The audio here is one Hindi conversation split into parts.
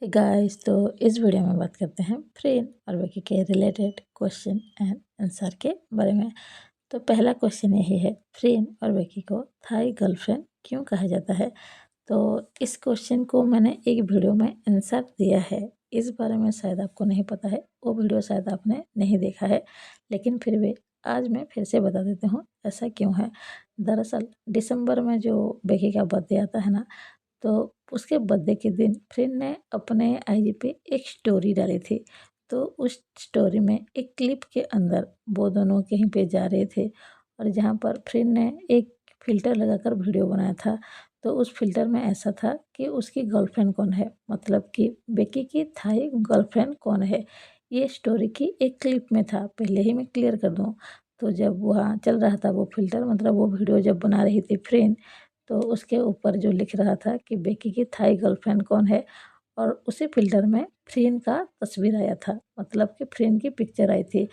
गाइस, तो इस वीडियो में बात करते हैं फ्रेंड और विकी के रिलेटेड क्वेश्चन एंड आंसर के बारे में। तो पहला क्वेश्चन यही है, फ्रेंड और विकी को थाई गर्लफ्रेंड क्यों कहा जाता है। तो इस क्वेश्चन को मैंने एक वीडियो में आंसर दिया है, इस बारे में शायद आपको नहीं पता है, वो वीडियो शायद आपने नहीं देखा है, लेकिन फिर भी आज मैं फिर से बता देती हूँ ऐसा क्यों है। दरअसल दिसंबर में जो विकी का बर्थडे आता है ना, तो उसके बर्थडे के दिन फ्रेंड ने अपने आईजी पे एक स्टोरी डाली थी। तो उस स्टोरी में एक क्लिप के अंदर वो दोनों कहीं पे जा रहे थे, और जहाँ पर फ्रेंड ने एक फ़िल्टर लगाकर वीडियो बनाया था। तो उस फ़िल्टर में ऐसा था कि उसकी गर्लफ्रेंड कौन है, मतलब कि बेकी की थाई गर्लफ्रेंड कौन है, ये स्टोरी की एक क्लिप में था। पहले ही मैं क्लियर कर दूँ, तो जब वहाँ चल रहा था वो फ़िल्टर, मतलब वो वीडियो जब बना रही थी फ्रेंड, तो उसके ऊपर जो लिख रहा था कि बेकी की थाई गर्लफ्रेंड कौन है, और उसी फ़िल्टर में फ्रेंड का तस्वीर आया था, मतलब कि फ्रेंड की पिक्चर आई थी।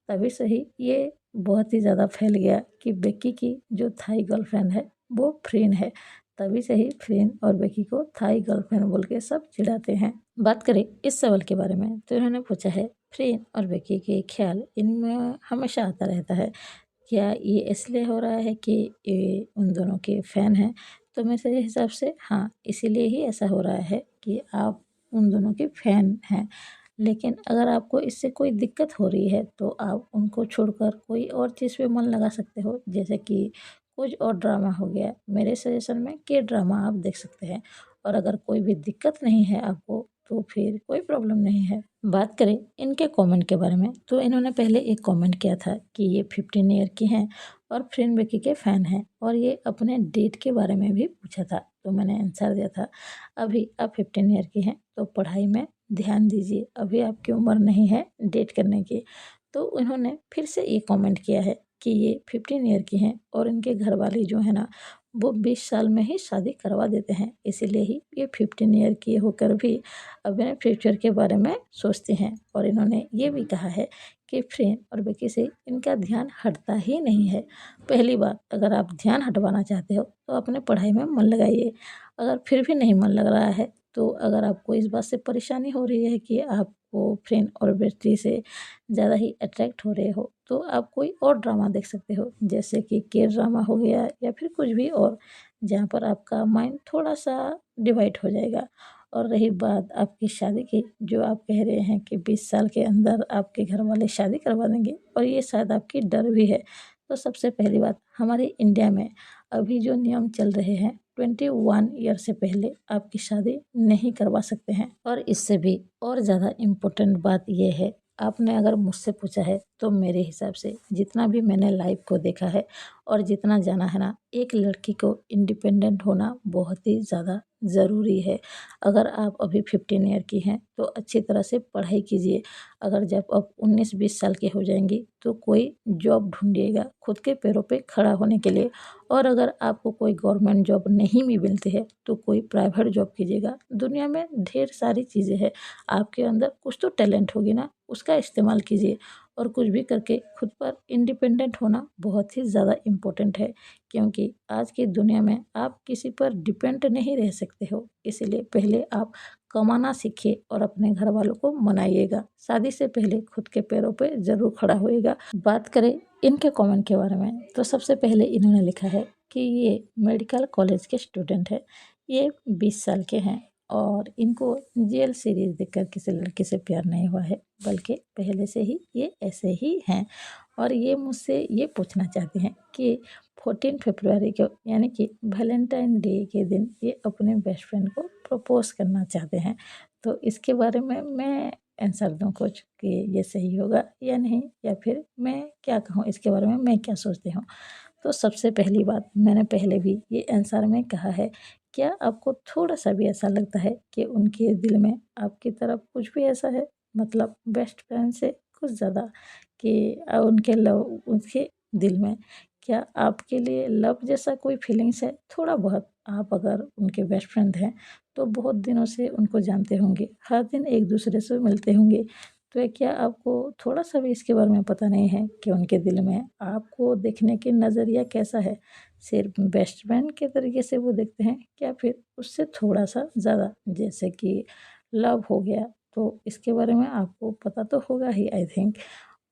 तभी से ही ये बहुत ही ज़्यादा फैल गया कि बेकी की जो थाई गर्लफ्रेंड है वो फ्रेंड है। तभी से ही फ्रेंड और बेकी को थाई गर्लफ्रेंड बोल के सब चिढ़ाते हैं। बात करें इस सवाल के बारे में, तो इन्होंने पूछा है, फ्रेंड और बेकी के ख्याल इनमें हमेशा आता रहता है, क्या ये इसलिए हो रहा है कि ये उन दोनों के फ़ैन हैं। तो मेरे हिसाब से हाँ, इसीलिए ही ऐसा हो रहा है कि आप उन दोनों के फ़ैन हैं। लेकिन अगर आपको इससे कोई दिक्कत हो रही है, तो आप उनको छोड़कर कोई और चीज़ पे मन लगा सकते हो, जैसे कि कुछ और ड्रामा हो गया। मेरे सजेशन में के ड्रामा आप देख सकते हैं, और अगर कोई भी दिक्कत नहीं है आपको, तो फिर कोई प्रॉब्लम नहीं है। बात करें इनके कमेंट के बारे में, तो इन्होंने पहले एक कमेंट किया था कि ये 15 ईयर की हैं और फ्रेंड विकी के फ़ैन हैं, और ये अपने डेट के बारे में भी पूछा था। तो मैंने आंसर दिया था, अभी आप 15 ईयर की हैं तो पढ़ाई में ध्यान दीजिए, अभी आपकी उम्र नहीं है डेट करने की। तो उन्होंने फिर से ये कमेंट किया है कि ये 15 ईयर की हैं और इनके घर वाले जो है ना, वो 20 साल में ही शादी करवा देते हैं, इसीलिए ही ये 15 ईयर की होकर भी अपने फ्यूचर के बारे में सोचते हैं। और इन्होंने ये भी कहा है कि फ्रेंड और बेकी से इनका ध्यान हटता ही नहीं है। पहली बात, अगर आप ध्यान हटवाना चाहते हो तो अपने पढ़ाई में मन लगाइए। अगर फिर भी नहीं मन लग रहा है, तो अगर आपको इस बात से परेशानी हो रही है कि आपको फ्रेंड और बेटी से ज़्यादा ही अट्रैक्ट हो रहे हो, तो आप कोई और ड्रामा देख सकते हो, जैसे कि के ड्रामा हो गया या फिर कुछ भी और, जहाँ पर आपका माइंड थोड़ा सा डिवाइड हो जाएगा। और रही बात आपकी शादी की, जो आप कह रहे हैं कि 20 साल के अंदर आपके घर वाले शादी करवा देंगे, और ये शायद आपकी डर भी है। तो सबसे पहली बात, हमारे इंडिया में अभी जो नियम चल रहे हैं, 21 ईयर से पहले आपकी शादी नहीं करवा सकते हैं। और इससे भी और ज़्यादा इम्पोर्टेंट बात यह है, आपने अगर मुझसे पूछा है, तो मेरे हिसाब से जितना भी मैंने लाइफ को देखा है और जितना जाना है ना, एक लड़की को इंडिपेंडेंट होना बहुत ही ज़्यादा ज़रूरी है। अगर आप अभी 15 ईयर की हैं तो अच्छी तरह से पढ़ाई कीजिए। अगर जब आप 19-20 साल की हो जाएंगी, तो कोई जॉब ढूंढिएगा खुद के पैरों पे खड़ा होने के लिए। और अगर आपको कोई गवर्नमेंट जॉब नहीं भी मिलती है, तो कोई प्राइवेट जॉब कीजिएगा। दुनिया में ढेर सारी चीज़ें हैं, आपके अंदर कुछ तो टैलेंट होगी ना, उसका इस्तेमाल कीजिए। और कुछ भी करके खुद पर इंडिपेंडेंट होना बहुत ही ज़्यादा इम्पोर्टेंट है, क्योंकि आज की दुनिया में आप किसी पर डिपेंड नहीं रह सकते हो। इसीलिए पहले आप कमाना सीखिए और अपने घर वालों को मनाइएगा। शादी से पहले खुद के पैरों पे ज़रूर खड़ा होइएगा। बात करें इनके कमेंट के बारे में, तो सबसे पहले इन्होंने लिखा है कि ये मेडिकल कॉलेज के स्टूडेंट है, ये 20 साल के हैं, और इनको जेल सीरीज़ देखकर किसी लड़की से प्यार नहीं हुआ है, बल्कि पहले से ही ये ऐसे ही हैं। और ये मुझसे ये पूछना चाहते हैं कि 14 फरवरी को, यानी कि वैलेंटाइन डे के दिन, ये अपने बेस्ट फ्रेंड को प्रपोज़ करना चाहते हैं। तो इसके बारे में मैं आंसर दूँ कुछ कि ये सही होगा या नहीं, या फिर मैं क्या कहूँ इसके बारे में, मैं क्या सोचती हूँ। तो सबसे पहली बात, मैंने पहले भी ये आंसर में कहा है, क्या आपको थोड़ा-सा भी ऐसा लगता है कि उनके दिल में आपकी तरफ कुछ भी ऐसा है, मतलब बेस्ट फ्रेंड से कुछ ज़्यादा, कि उनके दिल में क्या आपके लिए लव जैसा कोई फीलिंग्स है? थोड़ा बहुत, आप अगर उनके बेस्ट फ्रेंड हैं, तो बहुत दिनों से उनको जानते होंगे, हर दिन एक-दूसरे से मिलते होंगे। तो क्या आपको थोड़ा-सा भी इसके बारे में पता नहीं है कि उनके दिल में आपको देखने की नज़रिया कैसा है? सिर्फ़ बेस्ट फ्रेंड के तरीके से वो देखते हैं, या फिर उससे थोड़ा-सा ज़्यादा? जैसे कि लव हो गया, तो इसके बारे में आपको पता तो होगा ही आई थिंक।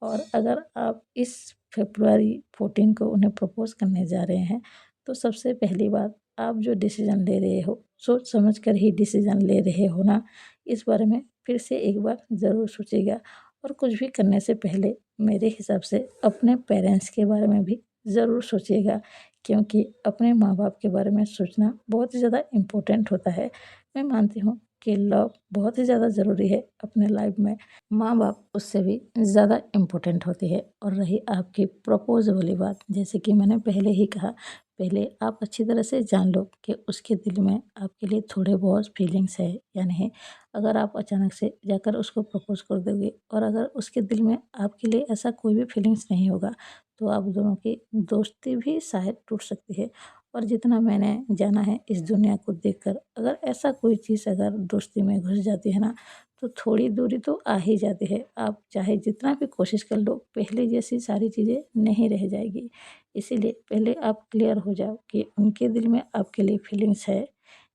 और अगर आप इस फ़रवरी 14 को उन्हें प्रपोज़ करने जा रहे हैं, तो सबसे पहली बात, आप जो डिसीज़न ले रहे हो, सोच समझ कर ही डिसीज़न ले रहे हो ना, इस बारे में फिर से एक बार ज़रूर सोचिएगा। और कुछ भी करने से पहले मेरे हिसाब से अपने पेरेंट्स के बारे में भी ज़रूर सोचिएगा, क्योंकि अपने माँ-बाप के बारे में सोचना बहुत ही ज़्यादा इम्पोर्टेंट होता है। मैं मानती हूँ कि लव बहुत ही ज़्यादा ज़रूरी है अपने लाइफ में, माँ-बाप उससे भी ज़्यादा इम्पोर्टेंट होती है। और रही आपकी प्रपोज़ वाली बात, जैसे कि मैंने पहले ही कहा, पहले आप अच्छी तरह से जान लो कि उसके दिल में आपके लिए थोड़े बहुत फीलिंग्स है या नहीं। अगर आप अचानक से जाकर उसको प्रपोज़ कर दोगे और अगर उसके दिल में आपके लिए ऐसा कोई भी फीलिंग्स नहीं होगा, तो आप दोनों की दोस्ती भी शायद टूट सकती है। और जितना मैंने जाना है इस दुनिया को देखकर, अगर ऐसा कोई चीज़ अगर दोस्ती में घुस जाती है ना, तो थोड़ी दूरी तो आ ही जाती है। आप चाहे जितना भी कोशिश कर लो, पहले जैसी सारी चीज़ें नहीं रह जाएगी। इसीलिए पहले आप क्लियर हो जाओ कि उनके दिल में आपके लिए फीलिंग्स है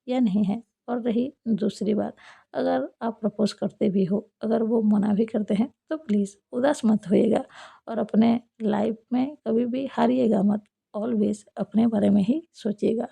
या नहीं है। और रही दूसरी बात, अगर आप प्रपोज़ करते भी हो, अगर वो मना भी करते हैं, तो प्लीज़ उदास मत होइएगा और अपने लाइफ में कभी भी हारिएगा मत। ऑलवेज़ अपने बारे में ही सोचिएगा।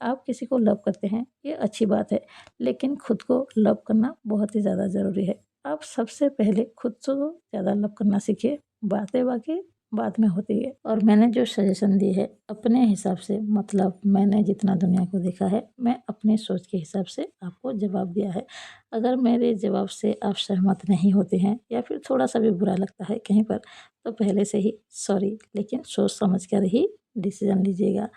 आप किसी को लव करते हैं, ये अच्छी बात है, लेकिन खुद को लव करना बहुत ही ज़्यादा ज़रूरी है। आप सबसे पहले खुद को ज़्यादा लव करना सीखिए, बातें बाकी बाद में होती है। और मैंने जो सजेशन दी है अपने हिसाब से, मतलब मैंने जितना दुनिया को देखा है, मैं अपनी सोच के हिसाब से आपको जवाब दिया है। अगर मेरे जवाब से आप सहमत नहीं होते हैं या फिर थोड़ा-सा भी बुरा लगता है कहीं पर, तो पहले से ही सॉरी, लेकिन सोच समझ कर ही डिसीज़न लीजिएगा।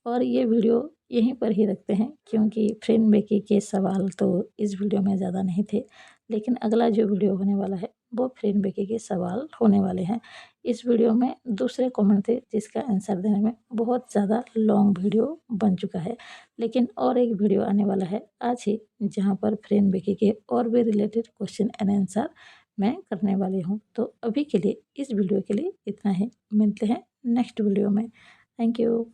और ये वीडियो यहीं पर ही रखते हैं, क्योंकि फ्रेंड बेकी के सवाल तो इस वीडियो में ज़्यादा नहीं थे, लेकिन अगला जो वीडियो होने वाला है वो फ्रेंड बेकी के सवाल होने वाले हैं। इस वीडियो में दूसरे कमेंट थे जिसका आंसर देने में बहुत ज़्यादा लॉन्ग वीडियो बन चुका है, लेकिन और एक वीडियो आने वाला है आज ही, जहाँ पर फ्रेंड बेकी के और भी रिलेटेड क्वेश्चन एंड आंसर मैं करने वाली हूँ। तो अभी के लिए इस वीडियो के लिए इतना ही, मिलते हैं नेक्स्ट वीडियो में। Thank you.